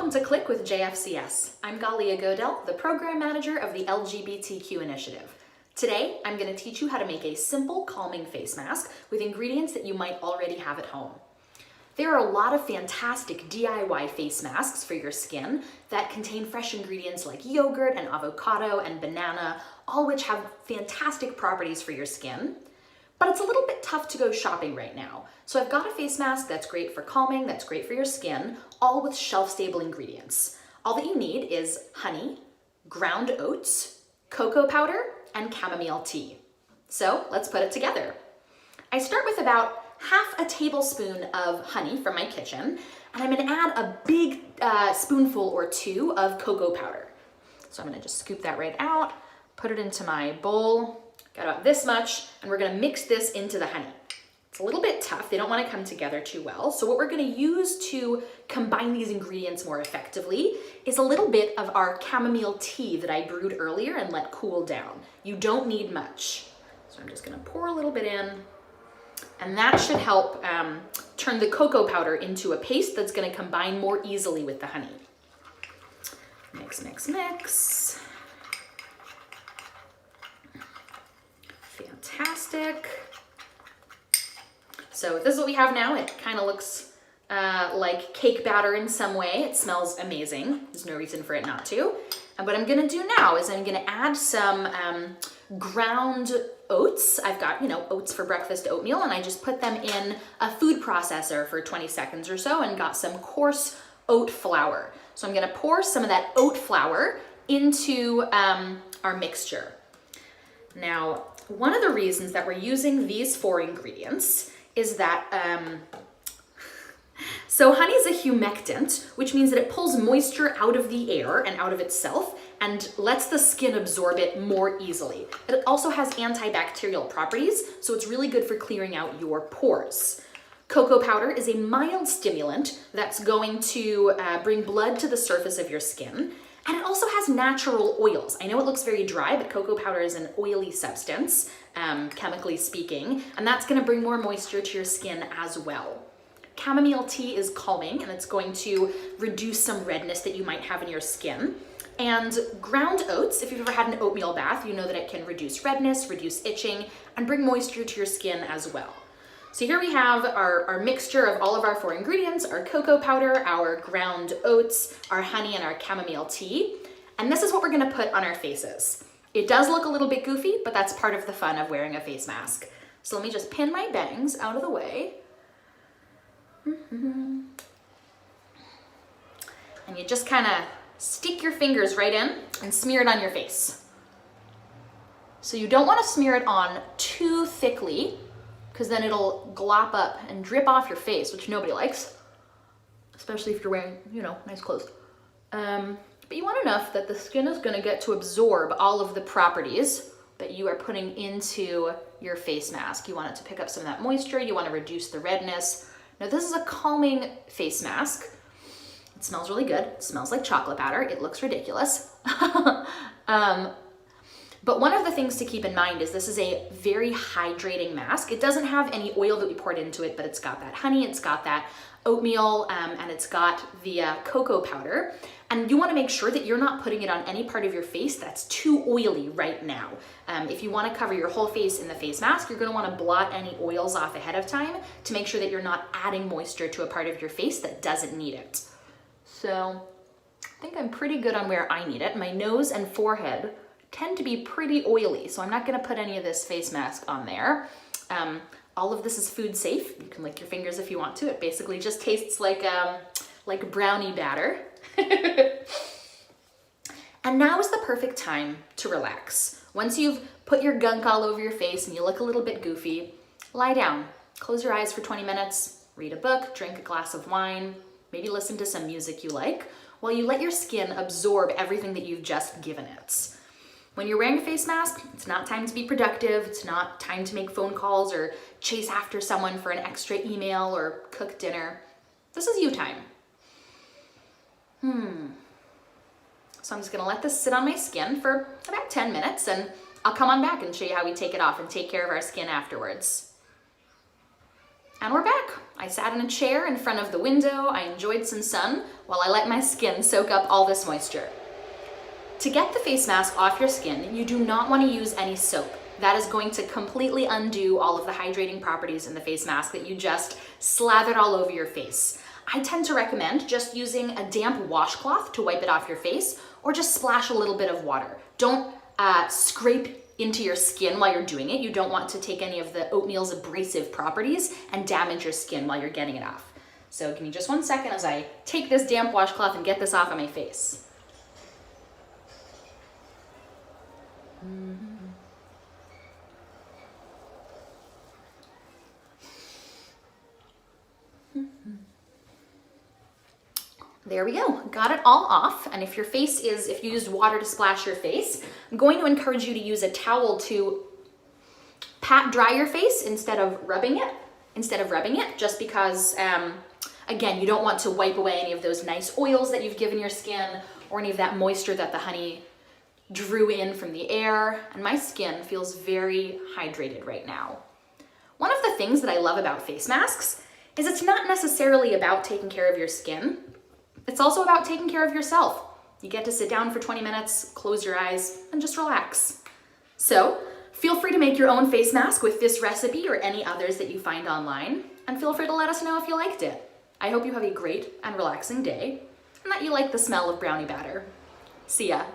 Welcome to Click with JFCS. I'm Galia Godel, the Program Manager of the LGBTQ Initiative. Today, I'm going to teach you how to make a simple, calming face mask with ingredients that you might already have at home. There are a lot of fantastic DIY face masks for your skin that contain fresh ingredients like yogurt and avocado and banana, all which have fantastic properties for your skin. But it's a little bit tough to go shopping right now. So I've got a face mask that's great for calming, that's great for your skin, all with shelf-stable ingredients. All that you need is honey, ground oats, cocoa powder, and chamomile tea. So let's put it together. I start with about half a tablespoon of honey from my kitchen, and I'm gonna add a big spoonful or two of cocoa powder. So I'm gonna just scoop that right out, put it into my bowl. Got about this much, and we're gonna mix this into the honey. It's a little bit tough, they don't wanna come together too well. So what we're gonna use to combine these ingredients more effectively is a little bit of our chamomile tea that I brewed earlier and let cool down. You don't need much. So I'm just gonna pour a little bit in, and that should help turn the cocoa powder into a paste that's gonna combine more easily with the honey. Mix, mix, mix. Fantastic. So this is what we have now. It kind of looks like cake batter in some way. It smells amazing. There's no reason for it not to. And what I'm gonna do now is I'm gonna add some ground oats. I've got, oats for breakfast oatmeal, and I just put them in a food processor for 20 seconds or so and got some coarse oat flour. So I'm gonna pour some of that oat flour into our mixture. Now, one of the reasons that we're using these 4 ingredients is that, so honey is a humectant, which means that it pulls moisture out of the air and out of itself and lets the skin absorb it more easily. It also has antibacterial properties, so it's really good for clearing out your pores. Cocoa powder is a mild stimulant that's going to bring blood to the surface of your skin. And it also has natural oils. I know it looks very dry, but cocoa powder is an oily substance, chemically speaking, and that's gonna bring more moisture to your skin as well. Chamomile tea is calming, and it's going to reduce some redness that you might have in your skin. And ground oats, if you've ever had an oatmeal bath, you know that it can reduce redness, reduce itching, and bring moisture to your skin as well. So here we have our mixture of all of our 4 ingredients, our cocoa powder, our ground oats, our honey, and our chamomile tea. And this is what we're gonna put on our faces. It does look a little bit goofy, but that's part of the fun of wearing a face mask. So let me just pin my bangs out of the way. And you just kind of stick your fingers right in and smear it on your face. So you don't wanna smear it on too thickly, because then it'll glop up and drip off your face, which nobody likes, especially if you're wearing, nice clothes. But you want enough that the skin is gonna get to absorb all of the properties that you are putting into your face mask. You want it to pick up some of that moisture, you wanna reduce the redness. Now this is a calming face mask. It smells really good. It smells like chocolate powder. It looks ridiculous. But one of the things to keep in mind is this is a very hydrating mask. It doesn't have any oil that we poured into it, but it's got that honey, it's got that oatmeal, and it's got the cocoa powder. And you wanna make sure that you're not putting it on any part of your face that's too oily right now. If you wanna cover your whole face in the face mask, you're gonna wanna blot any oils off ahead of time to make sure that you're not adding moisture to a part of your face that doesn't need it. So I think I'm pretty good on where I need it. My nose and forehead tend to be pretty oily, so I'm not gonna put any of this face mask on there. All of this is food safe. You can lick your fingers if you want to. It basically just tastes like brownie batter. And now is the perfect time to relax. Once you've put your gunk all over your face and you look a little bit goofy, lie down, close your eyes for 20 minutes, read a book, drink a glass of wine, maybe listen to some music you like, while you let your skin absorb everything that you've just given it. When you're wearing a face mask, it's not time to be productive, it's not time to make phone calls or chase after someone for an extra email or cook dinner. This is you time. So I'm just gonna let this sit on my skin for about 10 minutes and I'll come on back and show you how we take it off and take care of our skin afterwards. And we're back. I sat in a chair in front of the window, I enjoyed some sun while I let my skin soak up all this moisture. To get the face mask off your skin, you do not want to use any soap. That is going to completely undo all of the hydrating properties in the face mask that you just slathered all over your face. I tend to recommend just using a damp washcloth to wipe it off your face, or just splash a little bit of water. Don't scrape into your skin while you're doing it. You don't want to take any of the oatmeal's abrasive properties and damage your skin while you're getting it off. So give me just 1 second as I take this damp washcloth and get this off of my face. There we go, got it all off. And if you used water to splash your face, I'm going to encourage you to use a towel to pat dry your face instead of rubbing it, just because, again, you don't want to wipe away any of those nice oils that you've given your skin or any of that moisture that the honey drew in from the air. And my skin feels very hydrated right now. One of the things that I love about face masks is it's not necessarily about taking care of your skin. It's also about taking care of yourself. You get to sit down for 20 minutes, close your eyes, and just relax. So feel free to make your own face mask with this recipe or any others that you find online, and feel free to let us know if you liked it. I hope you have a great and relaxing day, and that you like the smell of brownie batter. See ya.